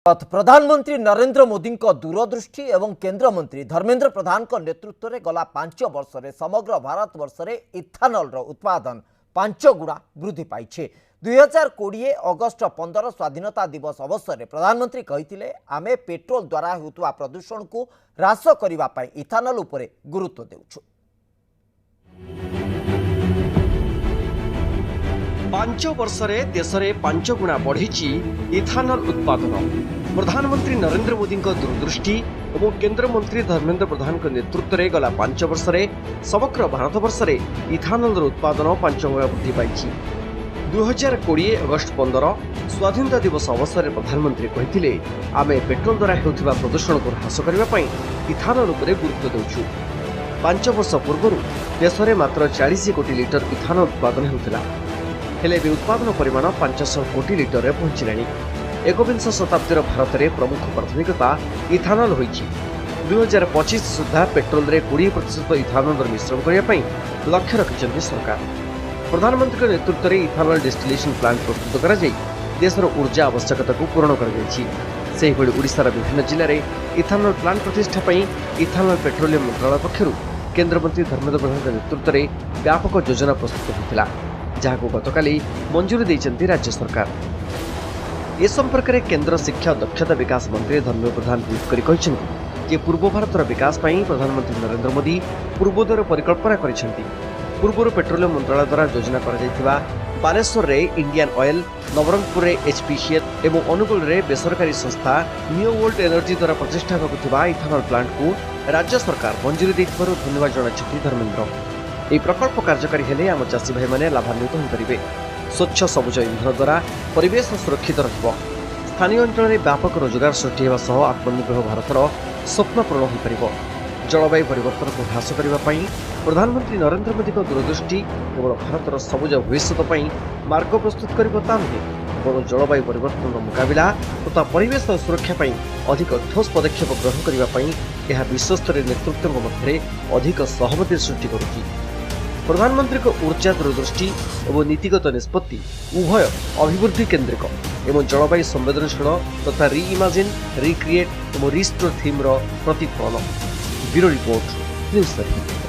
प्रधानमंत्री नरेंद्र मोदी दूरदृष्टि एवं केंद्र मंत्री धर्मेंद्र प्रधान नेतृत्व में गला 5 वर्ष में समग्र भारत वर्ष में इथानल उत्पादन 5 गुणा वृद्धि पाई। 2020 अगस्ट 15 स्वाधीनता दिवस अवसर में प्रधानमंत्री कही आमे पेट्रोल द्वारा होता प्रदूषण को ह्रास करने इथानल उपरे गुरुत्व देउछु। 5 वर्ष में देश में 5 गुणा बढ़ी इथानल उत्पादन। प्रधानमंत्री नरेंद्र मोदी दूरदृष्टि और केंद्र मंत्री धर्मेंद्र प्रधान नेतृत्व में गला 5 वर्ष में समग्र भारत वर्ष में इथानल उत्पादन 5 गुणा वृद्धि पाई। 2020 अगस्ट 15 स्वाधीनता दिवस अवसर में प्रधानमंत्री कही आमे पेट्रोल द्वारा होता प्रदूषण को ह्रास करने इथानल उपरे गुरुत्व देउछु। 5 वर्ष पूर्व देश में मात्र 40 कोटी लिटर इथानल उत्पादन होता हेले भी उत्पादन परिमाण 500 कोटी लिटर रे पहुंचलानी। 21 शताब्दीर भारत में प्रमुख प्राथमिकता इथानल होइछि। 2025 सुधा पेट्रोल रे 20% इथानल मिश्रण करने लक्ष्य रखिछन्ति सरकार। प्रधानमंत्री नेतृत्व में इथानल डिस्टिलेशन प्लांट प्रस्तुत कर देशर ऊर्जा आवश्यकता को पूरण कर ओडिशार विभिन्न जिले में इथानल प्लांट प्रतिष्ठा पर इथानल पेट्रोलियम मंत्रालय पक्षर केंद्र मंत्री धर्मेंद्र प्रधान नेतृत्व में व्यापक योजना प्रस्तुत होता जहां गतकाली मंजूरी देइछन्ति राज्य सरकार। ए संपर्क में केंद्र शिक्षा और दक्षता विकास मंत्री धर्मेंद्र प्रधान ट्वीट कर कहिछन्ति जे पूर्व भारतर विकास पर प्रधानमंत्री नरेंद्र मोदी पूर्वोदयर परिकल्पना करिछन्ति। पूर्व पेट्रोलियम मंत्रालय द्वारा योजना करा बालेश्वर रे इंडियन ऑयल, नवरंगपुर रे एचपीसीएल एवं अनुगुल रे बेसरकारी संस्था नियो वोल्ट एनर्जी द्वारा प्रतिष्ठा होता इथानल प्लांट को राज्य सरकार मंजूरी देथिबारु धन्यवाद जणाइछन्ति धर्मेंद्र। यह प्रकल्प कार्यकारी हेले आम चाषी भाई मैंने लाभान्वित होइपारिबे। स्वच्छ सबुज इंधन द्वारा परिवेश सुरक्षित रहिबो। स्थानीय अंचल में व्यापक रोजगार सृष्टि होगा सह आत्मनिर्भर भारतर स्वप्न पूरण हो पारिबो। जलवायु परिवर्तन को ह्रास करने प्रधानमंत्री नरेंद्र मोदी दूरदृष्टि केवल भारतर सबुज भविष्य मार्ग प्रस्तुत करता नुहे बरं जलवायु परिवर्तन मुकाबला तथा परिवेश सुरक्षा अधिक ठोस पदक्षेप ग्रहण करने यह विश्वस्तरीय नेतृत्व मध्य अधिक सहमति सृष्टि करुच्ची। प्रधानमंत्री को ऊर्जा दूरदृष्टि और नीतिगत निष्पत्ति उभय अभिवृद्धि केन्द्रिक एवं जलवायु संवेदनशील तथा रीइमाजिन, रिक्रिएट और रिस्टोर थीम प्रतिफलन। Bureau report news 13।